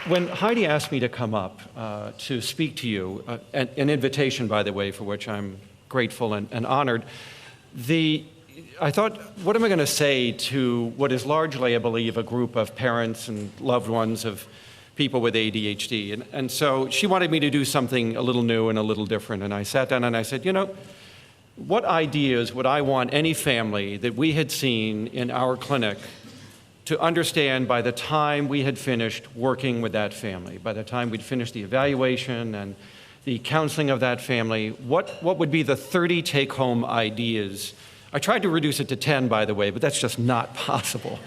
When Heidi asked me to come up to speak to you, an invitation, by the way, for which I'm grateful and honored, I thought, what am I going to say to what is largely, I believe, a group of parents and loved ones of people with ADHD? And so she wanted me to do something a little new and a little different. And I sat down and I said, what ideas would I want any family that we had seen in our clinic to understand by the time we had finished working with that family, by the time we'd finished the evaluation and the counseling of that family, what would be the 30 take-home ideas? I tried to reduce it to 10, by the way, but that's just not possible.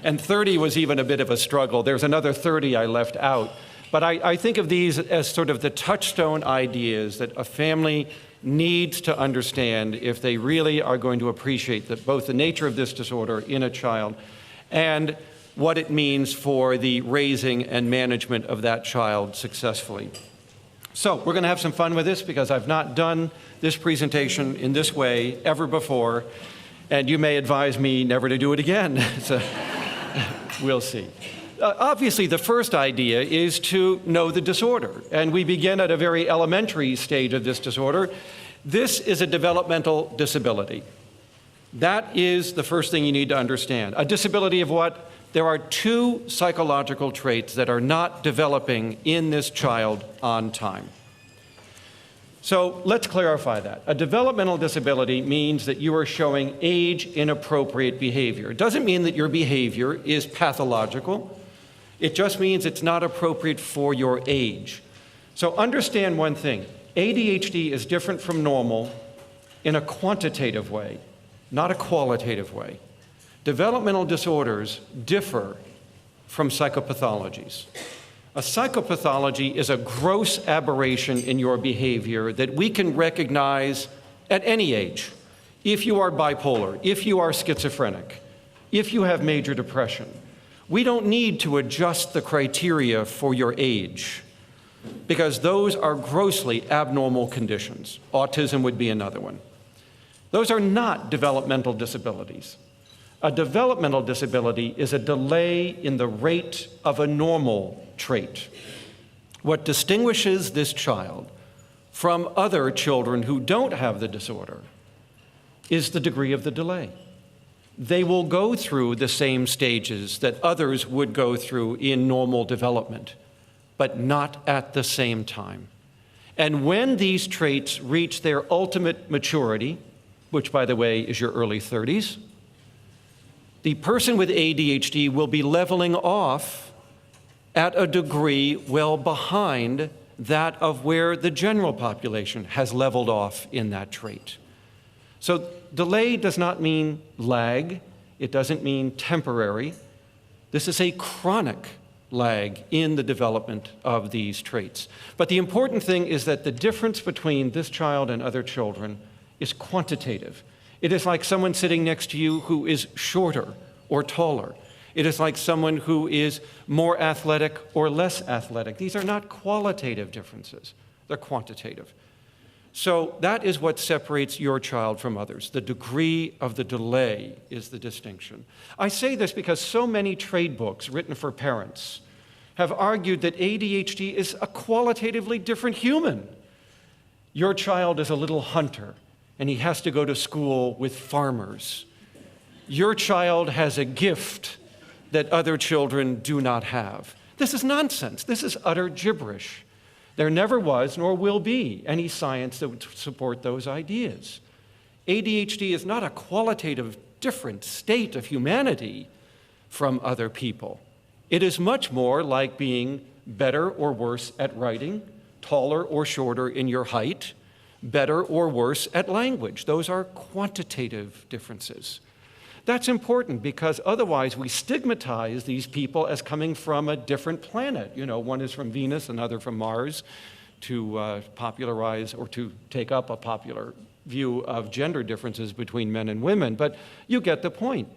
And 30 was even a bit of a struggle. There's another 30 I left out. But I think of these as sort of the touchstone ideas that a family needs to understand if they really are going to appreciate both the nature of this disorder in a child and what it means for the raising and management of that child successfully. So we're going to have some fun with this because I've not done this presentation in this way ever before, and you may advise me never to do it again. So we'll see. Obviously, the first idea is to know the disorder, and we begin at a very elementary stage of this disorder. This is a developmental disability. That is the first thing you need to understand. A disability of what? There are two psychological traits that are not developing in this child on time. So let's clarify that. A developmental disability means that you are showing age-inappropriate behavior. It doesn't mean that your behavior is pathological. It just means it's not appropriate for your age. So understand one thing. ADHD is different from normal in a quantitative way, not a qualitative way. Developmental disorders differ from psychopathologies. A psychopathology is a gross aberration in your behavior that we can recognize at any age. If you are bipolar, if you are schizophrenic, if you have major depression, we don't need to adjust the criteria for your age because those are grossly abnormal conditions. Autism would be another one. Those are not developmental disabilities. A developmental disability is a delay in the rate of a normal trait. What distinguishes this child from other children who don't have the disorder is the degree of the delay. They will go through the same stages that others would go through in normal development, but not at the same time. And when these traits reach their ultimate maturity, which, by the way, is your early 30s, the person with ADHD will be leveling off at a degree well behind that of where the general population has leveled off in that trait. So delay does not mean lag. It doesn't mean temporary. This is a chronic lag in the development of these traits. But the important thing is that the difference between this child and other children is quantitative. It is like someone sitting next to you who is shorter or taller. It is like someone who is more athletic or less athletic. These are not qualitative differences. They're quantitative. So that is what separates your child from others. The degree of the delay is the distinction. I say this because so many trade books written for parents have argued that ADHD is a qualitatively different human. Your child is a little hunter, and he has to go to school with farmers. Your child has a gift that other children do not have. This is nonsense. This is utter gibberish. There never was, nor will be, any science that would support those ideas. ADHD is not a qualitative different state of humanity from other people. It is much more like being better or worse at writing, taller or shorter in your height, better or worse at language. Those are quantitative differences. That's important because otherwise we stigmatize these people as coming from a different planet. You know, one is from Venus, another from Mars, to popularize or to take up a popular view of gender differences between men and women. But you get the point.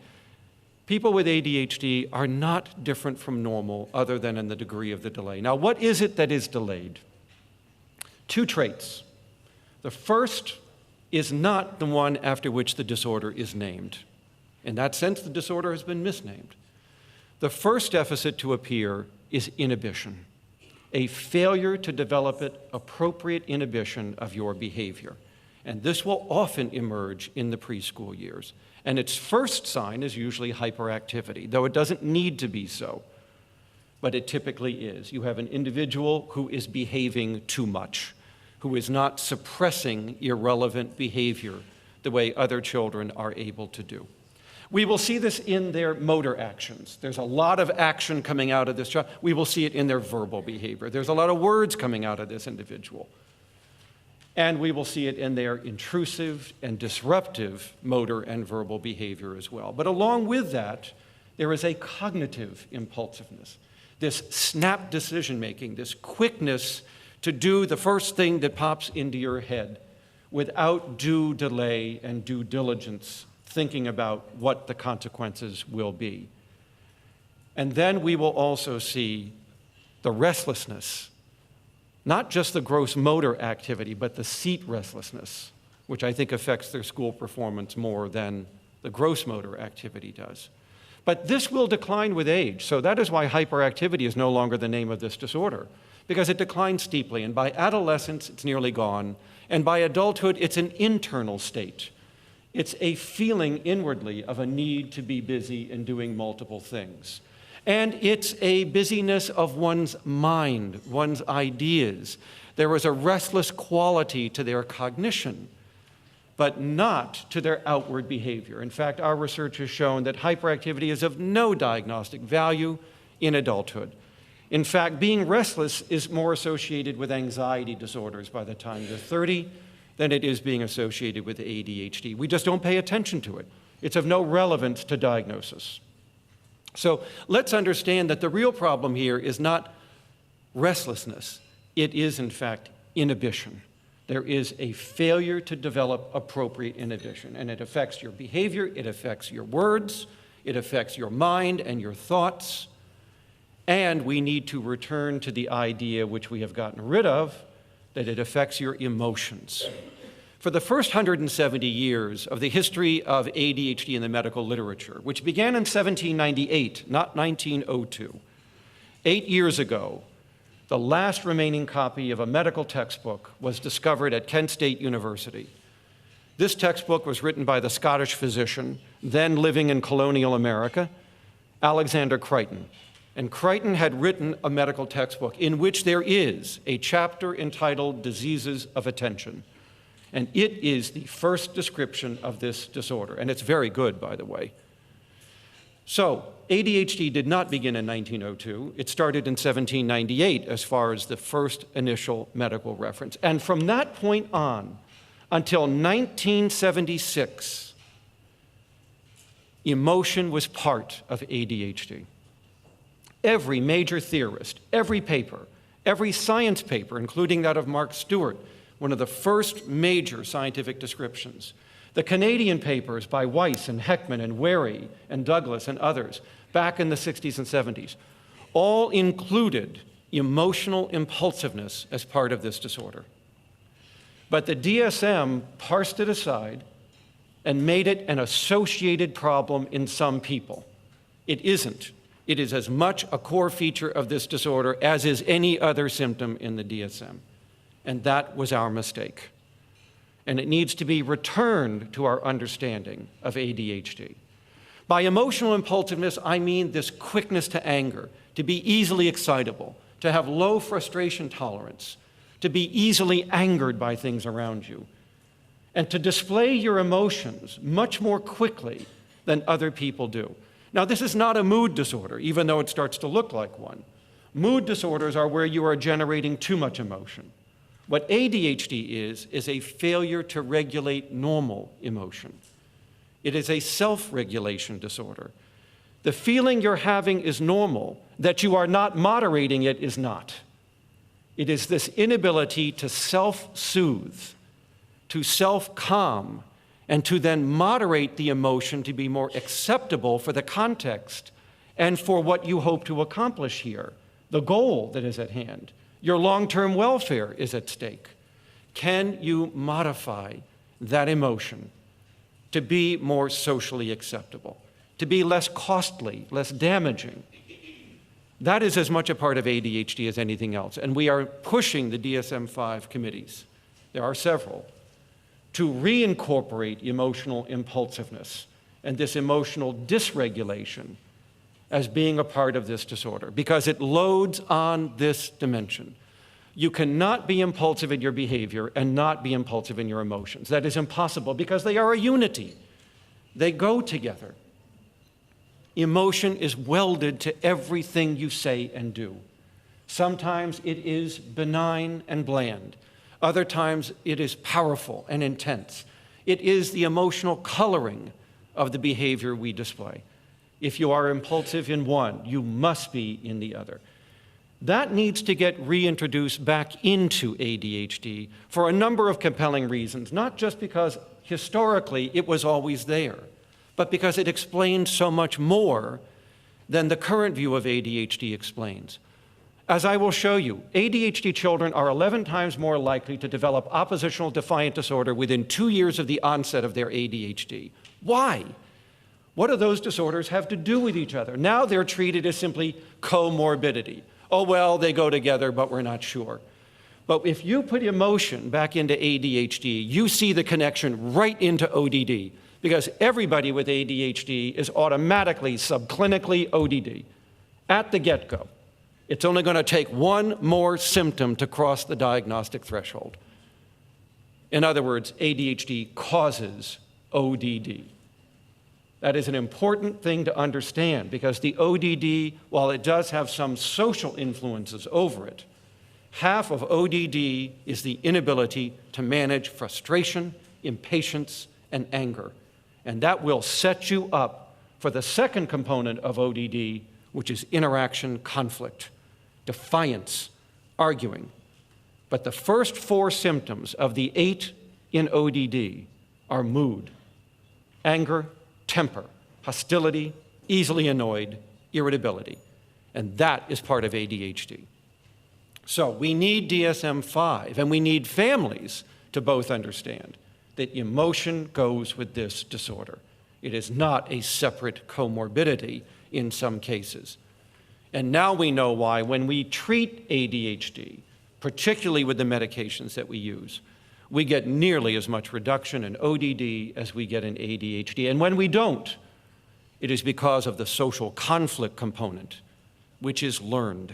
People with ADHD are not different from normal other than in the degree of the delay. Now, what is it that is delayed? Two traits. The first is not the one after which the disorder is named. In that sense, the disorder has been misnamed. The first deficit to appear is inhibition, a failure to develop appropriate inhibition of your behavior. And this will often emerge in the preschool years. And its first sign is usually hyperactivity, though it doesn't need to be so, but it typically is. You have an individual who is behaving too much, who is not suppressing irrelevant behavior the way other children are able to do. We will see this in their motor actions. There's a lot of action coming out of this child. We will see it in their verbal behavior. There's a lot of words coming out of this individual. And we will see it in their intrusive and disruptive motor and verbal behavior as well. But along with that, there is a cognitive impulsiveness, this snap decision-making, this quickness to do the first thing that pops into your head without due delay and due diligence, thinking about what the consequences will be. And then we will also see the restlessness, not just the gross motor activity, but the seat restlessness, which I think affects their school performance more than the gross motor activity does. But this will decline with age, so that is why hyperactivity is no longer the name of this disorder, because it declines steeply, and by adolescence, it's nearly gone, and by adulthood, it's an internal state. It's a feeling inwardly of a need to be busy and doing multiple things. And it's a busyness of one's mind, one's ideas. There is a restless quality to their cognition, but not to their outward behavior. In fact, our research has shown that hyperactivity is of no diagnostic value in adulthood. In fact, being restless is more associated with anxiety disorders by the time you're 30 than it is being associated with ADHD. We just don't pay attention to it. It's of no relevance to diagnosis. So let's understand that the real problem here is not restlessness. It is, in fact, inhibition. There is a failure to develop appropriate inhibition, and it affects your behavior, it affects your words, it affects your mind and your thoughts, and we need to return to the idea which we have gotten rid of, that it affects your emotions. For the first 170 years of the history of ADHD in the medical literature, which began in 1798, not 1902, 8 years ago, the last remaining copy of a medical textbook was discovered at Kent State University. This textbook was written by the Scottish physician, then living in colonial America, Alexander Crichton. And Crichton had written a medical textbook in which there is a chapter entitled Diseases of Attention. And it is the first description of this disorder. And it's very good, by the way. So ADHD did not begin in 1902. It started in 1798 as far as the first initial medical reference. And from that point on until 1976, emotion was part of ADHD. Every major theorist, every paper, every science paper, including that of Mark Stewart, one of the first major scientific descriptions, the Canadian papers by Weiss and Heckman and Wary and Douglas and others back in the 60s and 70s, all included emotional impulsiveness as part of this disorder. But the DSM parsed it aside and made it an associated problem in some people. It isn't. It is as much a core feature of this disorder as is any other symptom in the DSM. And that was our mistake. And it needs to be returned to our understanding of ADHD. By emotional impulsiveness, I mean this quickness to anger, to be easily excitable, to have low frustration tolerance, to be easily angered by things around you, and to display your emotions much more quickly than other people do. Now, this is not a mood disorder, even though it starts to look like one. Mood disorders are where you are generating too much emotion. What ADHD is a failure to regulate normal emotion. It is a self-regulation disorder. The feeling you're having is normal. That you are not moderating it is not. It is this inability to self-soothe, to self-calm, and to then moderate the emotion to be more acceptable for the context and for what you hope to accomplish here, the goal that is at hand. Your long-term welfare is at stake. Can you modify that emotion to be more socially acceptable, to be less costly, less damaging? That is as much a part of ADHD as anything else. And we are pushing the DSM-5 committees, there are several, to reincorporate emotional impulsiveness and this emotional dysregulation as being a part of this disorder, because it loads on this dimension. You cannot be impulsive in your behavior and not be impulsive in your emotions. That is impossible because they are a unity. They go together. Emotion is welded to everything you say and do. Sometimes it is benign and bland. Other times it is powerful and intense. It is the emotional coloring of the behavior we display. If you are impulsive in one, you must be in the other. That needs to get reintroduced back into ADHD for a number of compelling reasons, not just because historically it was always there, but because it explains so much more than the current view of ADHD explains. As I will show you, ADHD children are 11 times more likely to develop oppositional defiant disorder within 2 years of the onset of their ADHD. Why? What do those disorders have to do with each other? Now they're treated as simply comorbidity. Oh, well, they go together, but we're not sure. But if you put emotion back into ADHD, you see the connection right into ODD, because everybody with ADHD is automatically subclinically ODD at the get-go. It's only going to take one more symptom to cross the diagnostic threshold. In other words, ADHD causes ODD. That is an important thing to understand because the ODD, while it does have some social influences over it, half of ODD is the inability to manage frustration, impatience, and anger. And that will set you up for the second component of ODD, which is interaction conflict, defiance, arguing. But the first 4 symptoms of the 8 in ODD are mood, anger, temper, hostility, easily annoyed, irritability. And that is part of ADHD. So we need DSM-5, and we need families to both understand that emotion goes with this disorder. It is not a separate comorbidity in some cases. And now we know why when we treat ADHD, particularly with the medications that we use, we get nearly as much reduction in ODD as we get in ADHD. And when we don't, it is because of the social conflict component, which is learned.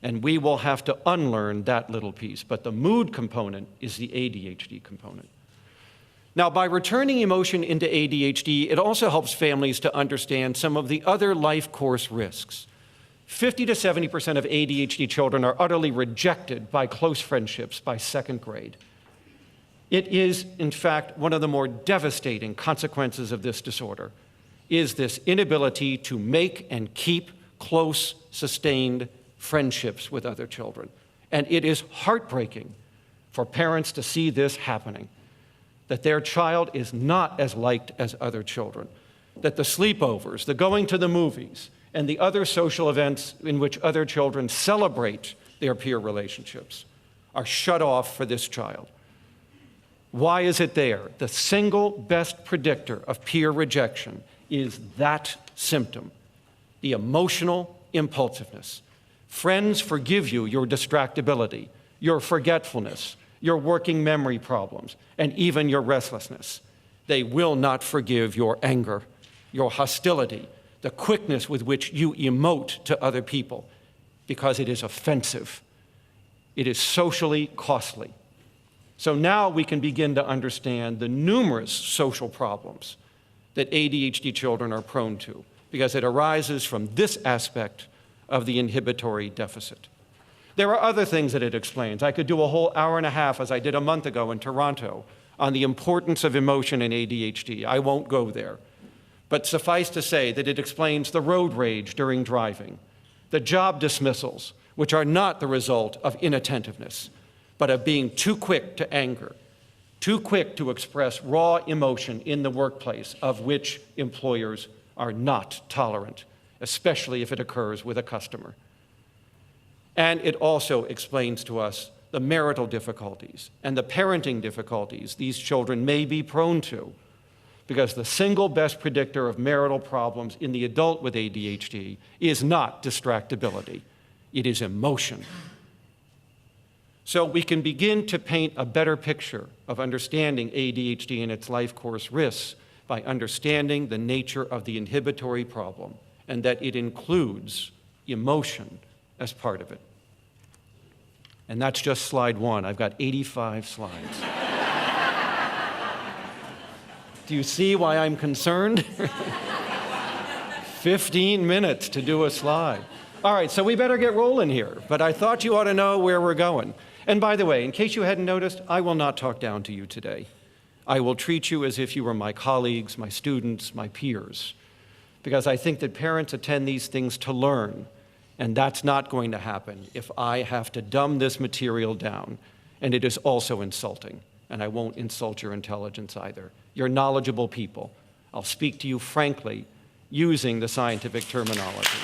And we will have to unlearn that little piece. But the mood component is the ADHD component. Now, by returning emotion into ADHD, it also helps families to understand some of the other life course risks. 50 to 70% of ADHD children are utterly rejected by close friendships by 2nd grade. It is, in fact, one of the more devastating consequences of this disorder, is this inability to make and keep close, sustained friendships with other children. And it is heartbreaking for parents to see this happening, that their child is not as liked as other children, that the sleepovers, the going to the movies, and the other social events in which other children celebrate their peer relationships are shut off for this child. Why is it there? The single best predictor of peer rejection is that symptom, the emotional impulsiveness. Friends forgive you your distractibility, your forgetfulness, your working memory problems, and even your restlessness. They will not forgive your anger, your hostility, the quickness with which you emote to other people, because it is offensive. It is socially costly. So now we can begin to understand the numerous social problems that ADHD children are prone to, because it arises from this aspect of the inhibitory deficit. There are other things that it explains. I could do a whole hour and a half, as I did a month ago in Toronto, on the importance of emotion in ADHD. I won't go there. But suffice to say that it explains the road rage during driving, the job dismissals, which are not the result of inattentiveness, but of being too quick to anger, too quick to express raw emotion in the workplace, of which employers are not tolerant, especially if it occurs with a customer. And it also explains to us the marital difficulties and the parenting difficulties these children may be prone to, because the single best predictor of marital problems in the adult with ADHD is not distractibility. It is emotion. So we can begin to paint a better picture of understanding ADHD and its life course risks by understanding the nature of the inhibitory problem and that it includes emotion as part of it. And that's just slide one. I've got 85 slides. Do you see why I'm concerned? 15 minutes to do a slide. All right, so we better get rolling here, but I thought you ought to know where we're going. And by the way, in case you hadn't noticed, I will not talk down to you today. I will treat you as if you were my colleagues, my students, my peers, because I think that parents attend these things to learn, and that's not going to happen if I have to dumb this material down. And it is also insulting, and I won't insult your intelligence either. You're knowledgeable people. I'll speak to you frankly using the scientific terminology.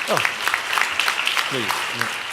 Oh, please.